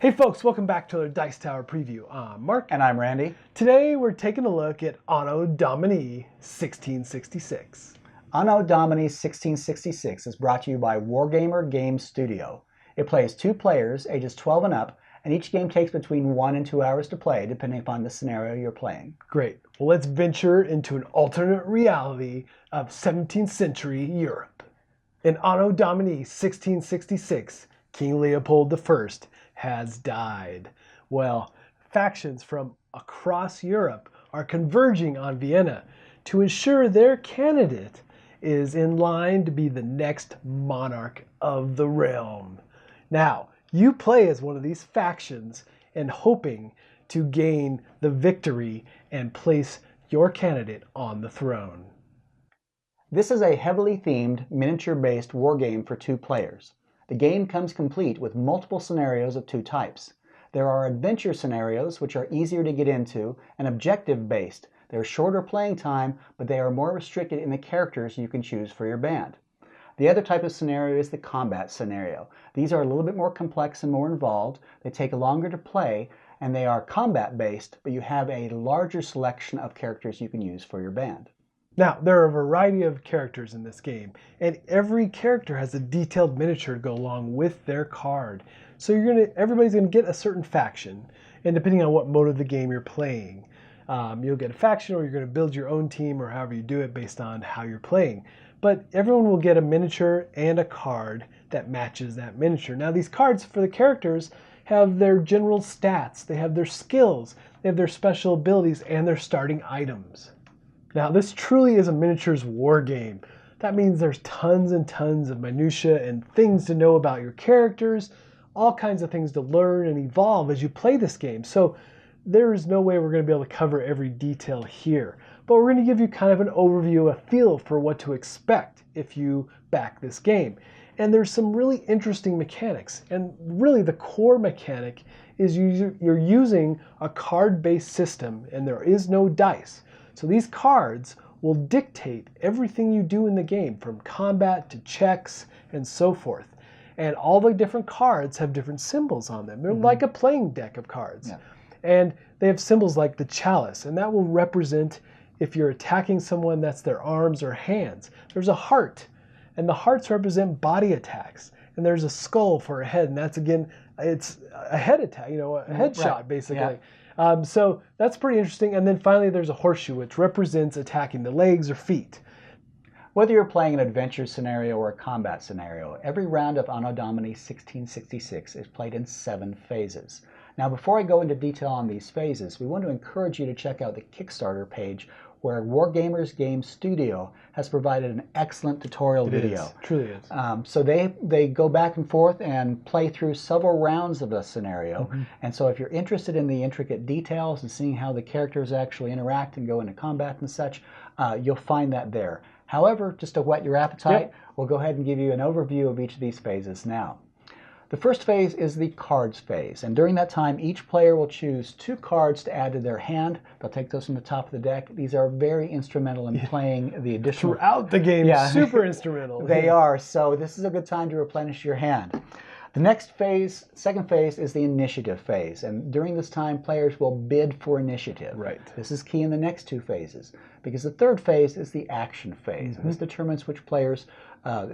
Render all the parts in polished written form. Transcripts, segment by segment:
Hey folks, welcome back to our Dice Tower preview. I'm Mark. And I'm Randy. Today we're taking a look at Anno Domini 1666. Anno Domini 1666 is brought to you by Wargamer Game Studio. It plays 2 players, ages 12 and up, and each game takes between 1 and 2 hours to play, depending upon the scenario you're playing. Great. Well, let's venture into an alternate reality of 17th century Europe. In Anno Domini 1666, King Leopold I has died. Well, factions from across Europe are converging on Vienna to ensure their candidate is in line to be the next monarch of the realm. Now, you play as one of these factions and hoping to gain the victory and place your candidate on the throne. This is a heavily themed, miniature-based wargame for 2 players. The game comes complete with multiple scenarios of 2 types. There are adventure scenarios, which are easier to get into, and objective-based. They're shorter playing time, but they are more restricted in the characters you can choose for your band. The other type of scenario is the combat scenario. These are a little bit more complex and more involved. They take longer to play, and they are combat-based, but you have a larger selection of characters you can use for your band. Now, there are a variety of characters in this game, and every character has a detailed miniature to go along with their card. So everybody's going to get a certain faction, and depending on what mode of the game you're playing, you'll get a faction, or you're going to build your own team, or however you do it based on how you're playing. But everyone will get a miniature and a card that matches that miniature. Now, these cards for the characters have their general stats, they have their skills, they have their special abilities, and their starting items. Now, this truly is a miniatures war game. That means there's tons and tons of minutia and things to know about your characters, all kinds of things to learn and evolve as you play this game. So there is no way we're going to be able to cover every detail here. But we're going to give you kind of an overview, a feel for what to expect if you back this game. And there's some really interesting mechanics. And really the core mechanic is you're using a card-based system, and there is no dice. So these cards will dictate everything you do in the game, from combat to checks and so forth. And all the different cards have different symbols on them. They're like a playing deck of cards. Yeah. And they have symbols like the chalice, and that will represent if you're attacking someone, that's their arms or hands. There's a heart, and the hearts represent body attacks. And there's a skull for a head, and that's, again, it's a head attack, a headshot, basically. Yeah. So that's pretty interesting. And then finally, there's a horseshoe, which represents attacking the legs or feet. Whether you're playing an adventure scenario or a combat scenario, every round of Anno Domini 1666 is played in 7 phases. Now, before I go into detail on these phases, we want to encourage you to check out the Kickstarter page, where Wargamers Game Studio has provided an excellent tutorial video. It truly is. So they go back and forth and play through several rounds of a scenario. And so if you're interested in the intricate details and seeing how the characters actually interact and go into combat and such, you'll find that there. However, just to whet your appetite, we'll go ahead and give you an overview of each of these phases now. The first phase is the cards phase, and during that time, each player will choose 2 cards to add to their hand. They'll take those from the top of the deck. These are very instrumental in playing the additional... Throughout the game, super instrumental. They are, so this is a good time to replenish your hand. The next phase, second phase, is the initiative phase, and during this time, players will bid for initiative. Right. This is key in the next 2 phases, because the third phase is the action phase, and this determines which players,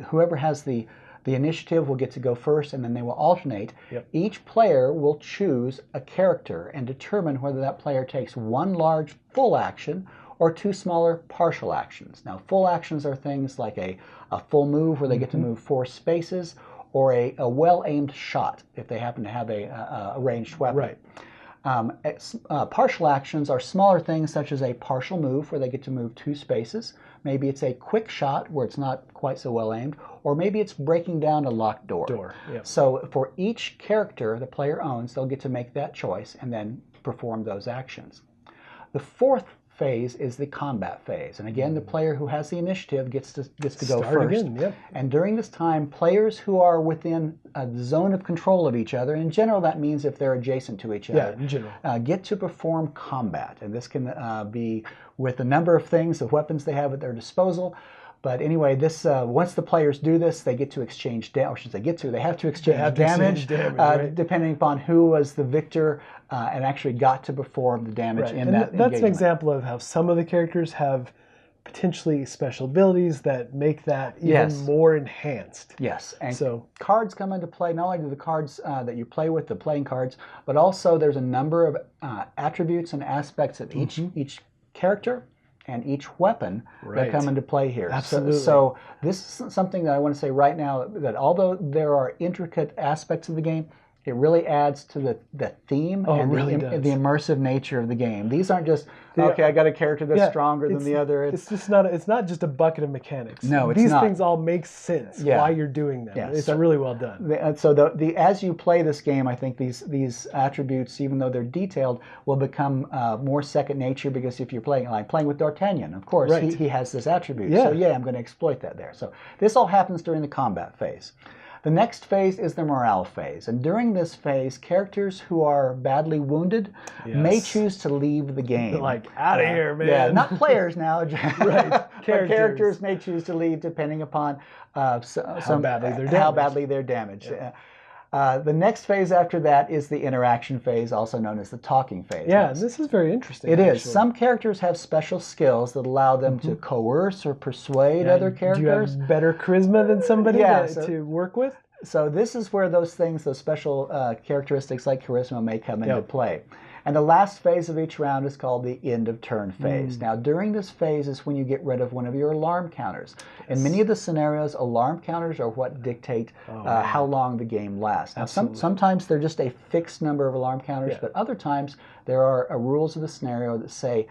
whoever has the initiative will get to go first, and then they will alternate. Each player will choose a character and determine whether that player takes 1 large full action or 2 smaller partial actions. Now, full actions are things like a full move where they get to move 4 spaces, or a well-aimed shot if they happen to have a ranged weapon. Right. Partial actions are smaller things, such as a partial move where they get to move 2 spaces. Maybe it's a quick shot where it's not quite so well aimed, or maybe it's breaking down a locked door. So for each character the player owns, they'll get to make that choice and then perform those actions. The fourth phase is the combat phase, and again, the player who has the initiative gets to go first. And during this time, players who are within a zone of control of each other, in general that means if they're adjacent to each other, get to perform combat, and this can be with a number of things, the weapons they have at their disposal. But anyway, this once the players do this, they get to exchange damage. Or should they get to? They have to exchange damage, right? depending upon who was the victor and actually got to perform the damage in that engagement. That's an example of how some of the characters have potentially special abilities that make that even more enhanced. Yes, and so cards come into play. Not only do the cards that you play with, the playing cards, but also there's a number of attributes and aspects of each character and each weapon that come into play here. Absolutely. So this is something that I want to say right now, that although there are intricate aspects of the game, it really adds to the theme and the immersive nature of the game. These aren't just, okay, I got a character that's stronger than the other. It's not just a bucket of mechanics. No, it's not. These things all make sense why you're doing them. It's really well done. So as you play this game, I think these attributes, even though they're detailed, will become more second nature, because if you're playing with D'Artagnan, of course, he has this attribute. So I'm going to exploit that there. So this all happens during the combat phase. The next phase is the morale phase, and during this phase, characters who are badly wounded may choose to leave the game. Like, out of here, man. Yeah, not players now. Right. Characters may choose to leave depending upon how badly they're damaged. The next phase after that is the interaction phase, also known as the talking phase. Yeah, this is very interesting. It is. Some characters have special skills that allow them to coerce or persuade other characters. Do you have better charisma than somebody to work with? So this is where those special characteristics like charisma may come into play. And the last phase of each round is called the end of turn phase. Now, during this phase is when you get rid of one of your alarm counters. In many of the scenarios, alarm counters are what dictate how long the game lasts. Now, sometimes they're just a fixed number of alarm counters, but other times there are rules of the scenario that say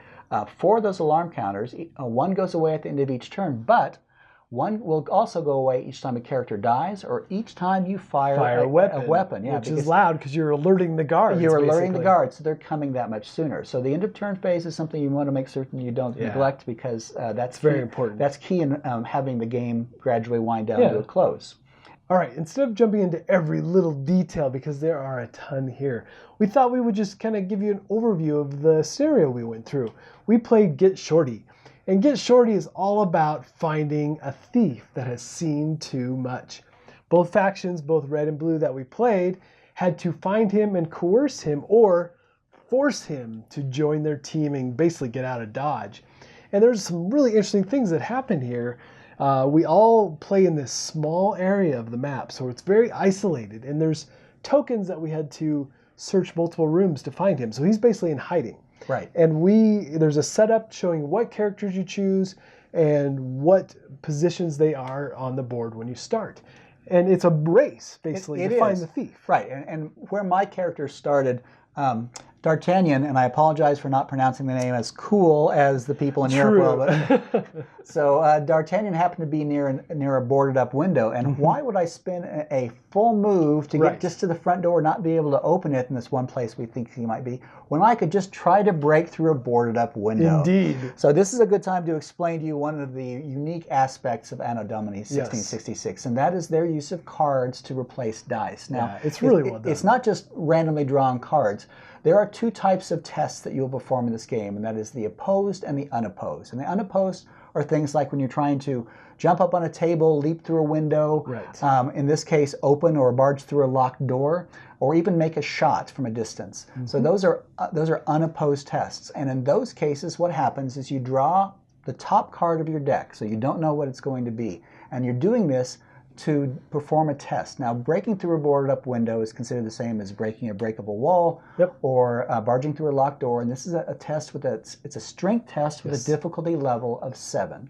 for those alarm counters, one goes away at the end of each turn, but one will also go away each time a character dies, or each time you fire a weapon. Yeah, which is loud because you're alerting the guards. You're alerting the guards, so they're coming that much sooner. So the end of turn phase is something you want to make certain you don't neglect, because that's very important. That's key in having the game gradually wind down to a close. All right, instead of jumping into every little detail, because there are a ton here, we thought we would just kind of give you an overview of the scenario we went through. We played Get Shorty. And Get Shorty is all about finding a thief that has seen too much. Both factions, both red and blue that we played, had to find him and coerce him or force him to join their team and basically get out of Dodge. And there's some really interesting things that happen here. We all play in this small area of the map, so it's very isolated. And there's tokens that we had to search multiple rooms to find him. So he's basically in hiding. Right. And there's a setup showing what characters you choose and what positions they are on the board when you start. And it's a race, basically, to find the thief. Right. And where my character started, D'Artagnan, and I apologize for not pronouncing the name as cool as the people in Europe will. So D'Artagnan happened to be near a boarded up window, and why would I spend a full move to get just to the front door, not be able to open it in this one place we think he might be, when I could just try to break through a boarded up window? Indeed. So this is a good time to explain to you one of the unique aspects of Anno Domini 1666, and that is their use of cards to replace dice. Now, it's really well done. It's not just randomly drawn cards. There are two types of tests that you'll perform in this game, and that is the opposed and the unopposed. And the unopposed are things like when you're trying to jump up on a table, leap through a window, in this case, open or barge through a locked door, or even make a shot from a distance. So those are unopposed tests. And in those cases, what happens is you draw the top card of your deck, so you don't know what it's going to be. And you're doing this to perform a test. Now, breaking through a boarded up window is considered the same as breaking a breakable wall or barging through a locked door. And this is a test it's a strength test with a difficulty level of 7.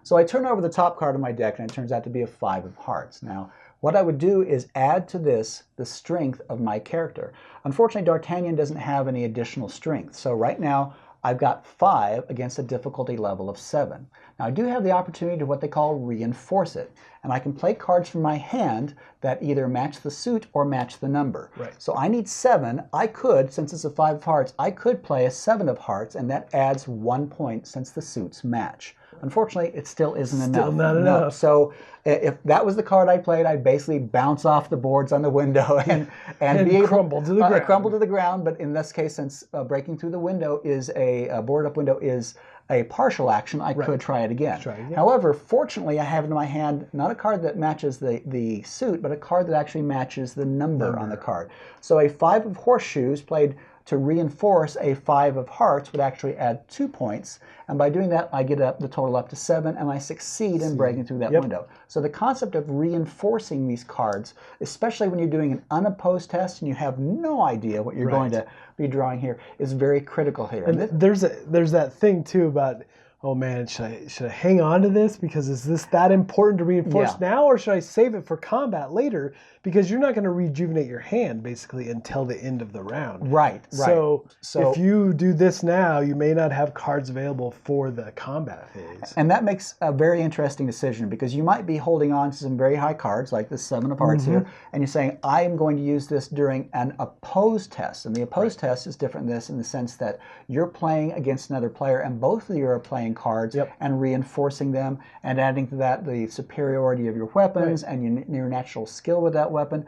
So I turn over the top card of my deck, and it turns out to be a 5 of hearts. Now, what I would do is add to this the strength of my character. Unfortunately, D'Artagnan doesn't have any additional strength. So right now, I've got 5 against a difficulty level of 7. Now, I do have the opportunity to what they call reinforce it. And I can play cards from my hand that either match the suit or match the number. So I need 7. I could, since it's a 5 of hearts, I could play a 7 of hearts, and that adds 1 point since the suits match. Unfortunately, it still isn't enough. Still not enough. So if that was the card I played, I'd basically bounce off the boards on the window and be able crumble to the ground. Crumble to the ground. But in this case, since breaking through the window is a boarded up window is a partial action, I could try it again. However, fortunately, I have in my hand not a card that matches the suit, but a card that actually matches the number on the card. So a 5 of horseshoes played to reinforce a 5 of hearts would actually add 2 points. And by doing that, I get the total up to 7, and I succeed in breaking through that window. So the concept of reinforcing these cards, especially when you're doing an unopposed test and you have no idea what you're going to be drawing here, is very critical here. And there's that thing too about, oh man, should I hang on to this because is this that important to reinforce now, or should I save it for combat later? Because you're not going to rejuvenate your hand basically until the end of the round. Right. So if you do this now, you may not have cards available for the combat phase. And that makes a very interesting decision because you might be holding on to some very high cards like the 7 of hearts here, and you're saying, I am going to use this during an opposed test. And the opposed test is different than this in the sense that you're playing against another player and both of you are playing cards and reinforcing them and adding to that the superiority of your weapons and your natural skill with that weapon.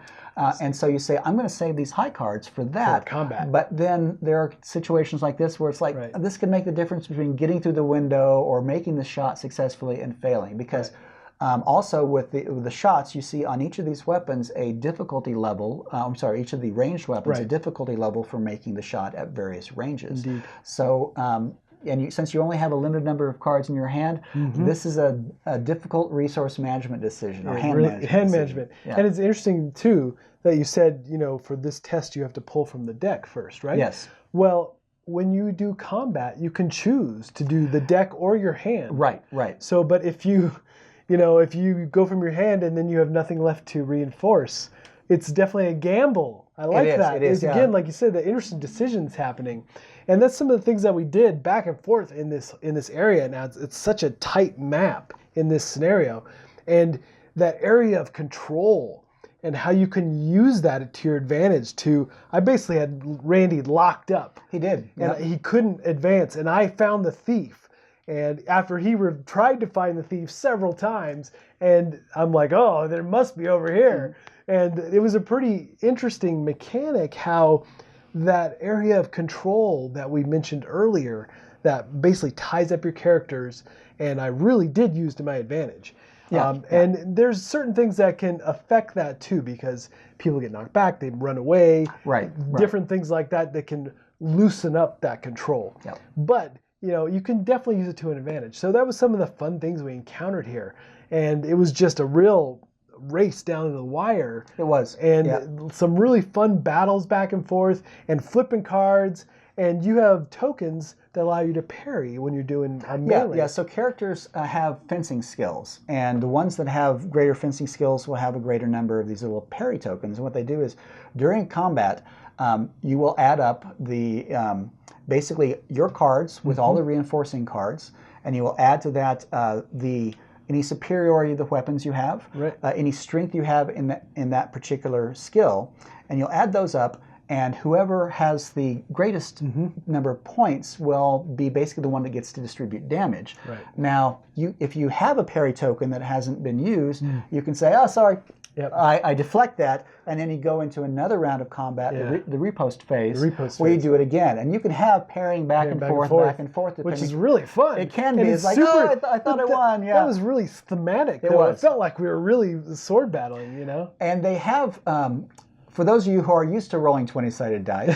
And so you say, I'm going to save these high cards for that. For combat. But then there are situations like this where it's like, this can make the difference between getting through the window or making the shot successfully and failing. Because also with the shots, you see on each of these weapons a difficulty level, each of the ranged weapons, a difficulty level for making the shot at various ranges. Indeed. So, since you only have a limited number of cards in your hand, this is a difficult resource management decision, or hand management. Yeah. And it's interesting, too, that you said, for this test you have to pull from the deck first, right? Yes. Well, when you do combat, you can choose to do the deck or your hand. Right. So, but if you go from your hand and then you have nothing left to reinforce, it's definitely a gamble. I like that. It is, again, like you said, the interesting decisions happening. And that's some of the things that we did back and forth in this area. Now it's such a tight map in this scenario, and that area of control and how you can use that to your advantage. I basically had Randy locked up. He did, and he couldn't advance. And I found the thief, and after he tried to find the thief several times, and I'm like, oh, there must be over here. And it was a pretty interesting mechanic how that area of control that we mentioned earlier that basically ties up your characters, and I really did use to my advantage. And there's certain things that can affect that too, because people get knocked back, they run away, different things like that can loosen up that control. But you can definitely use it to an advantage. So that was some of the fun things we encountered here, and it was just a real race down to the wire. It was. And some really fun battles back and forth and flipping cards, and you have tokens that allow you to parry when you're doing a melee. So characters have fencing skills, and the ones that have greater fencing skills will have a greater number of these little parry tokens. And what they do is during combat, you will add up the basically your cards with all the reinforcing cards, and you will add to that any superiority of the weapons you have, any strength you have in that particular skill, and you'll add those up, and whoever has the greatest number of points will be basically the one that gets to distribute damage. Now, if you have a parry token that hasn't been used, you can say, oh, sorry, I deflect that, and then you go into another round of combat, the riposte phase, where you do it again. And you can have parrying back and forth. Which is really fun. It can be. It's like, I thought I won. That was really thematic. It felt like we were really sword battling, And they have... for those of you who are used to rolling 20-sided dice,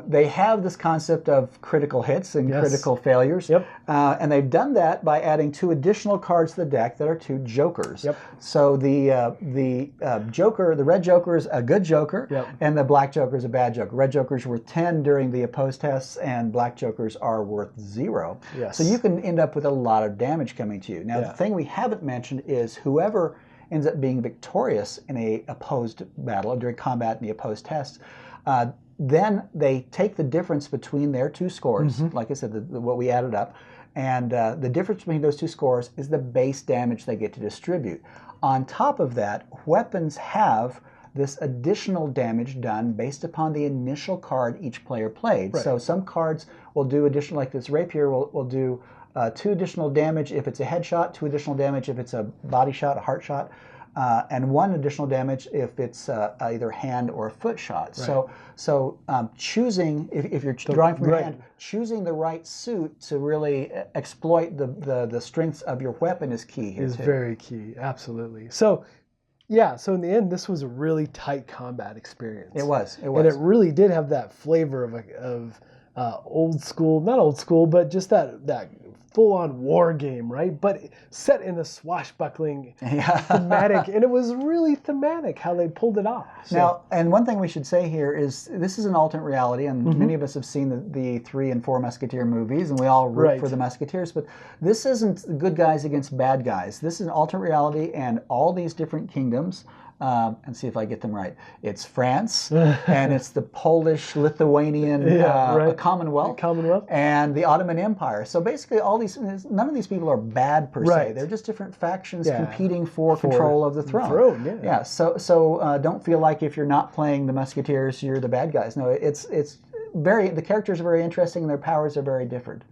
they have this concept of critical hits and critical failures. And they've done that by adding 2 additional cards to the deck that are 2 jokers. So the red joker is a good joker, and the black joker is a bad joker. Red joker's worth 10 during the opposed tests, and black jokers are worth 0. So you can end up with a lot of damage coming to you. Now, the thing we haven't mentioned is whoever ends up being victorious in a opposed battle during combat in the opposed tests, then they take the difference between their 2 scores, like I said, what we added up, and the difference between those 2 scores is the base damage they get to distribute. On top of that, weapons have this additional damage done based upon the initial card each player played. So some cards will do additional, like this rapier will do 2 additional damage if it's a headshot, 2 additional damage if it's a body shot, a heart shot. and 1 additional damage if it's either hand or foot shot. Right. So choosing, if you're drawing from your hand, choosing the right suit to really exploit the strengths of your weapon is key here. Is very key, absolutely. So, yeah, so in the end, this was a really tight combat experience. It was. And it really did have that flavor of old school, not old school, but just that full-on war game, right? But set in a swashbuckling thematic, and it was really thematic how they pulled it off. So. Now, and one thing we should say here is this is an alternate reality, and many of us have seen the 3 and 4 Musketeer movies, and we all root for the Musketeers, but this isn't good guys against bad guys. This is an alternate reality, and all these different kingdoms, and see if I get them right. It's France, and it's the Polish-Lithuanian Commonwealth, and the Ottoman Empire. So basically, none of these people are bad per se. They're just different factions competing for control of the throne. So don't feel like if you're not playing the Musketeers, you're the bad guys. No, the characters are very interesting, and their powers are very different.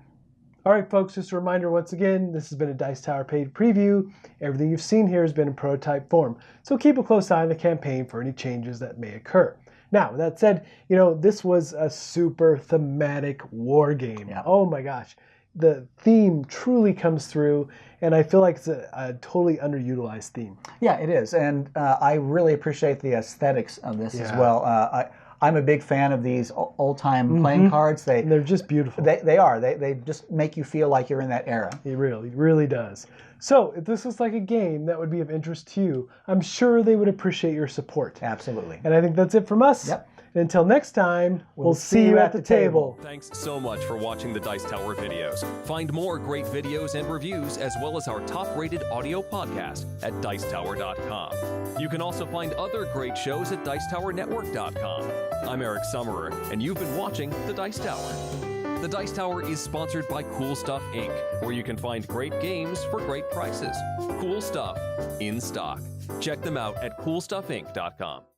All right, folks, just a reminder once again, this has been a Dice Tower paid preview. Everything you've seen here has been in prototype form, so keep a close eye on the campaign for any changes that may occur. Now, with that said, this was a super thematic war game. Yeah. Oh my gosh. The theme truly comes through, and I feel like it's a totally underutilized theme. Yeah, it is, and I really appreciate the aesthetics of this as well. I'm a big fan of these old-time playing cards. They're just beautiful. They are. They just make you feel like you're in that era. It really does. So if this was like a game that would be of interest to you, I'm sure they would appreciate your support. Absolutely. And I think that's it from us. Yep. And until next time, we'll see you at the table. Thanks so much for watching the Dice Tower videos. Find more great videos and reviews, as well as our top-rated audio podcast at Dicetower.com. You can also find other great shows at Dicetowernetwork.com. I'm Eric Summerer, and you've been watching The Dice Tower. The Dice Tower is sponsored by Cool Stuff Inc., where you can find great games for great prices. Cool stuff in stock. Check them out at CoolStuffInc.com.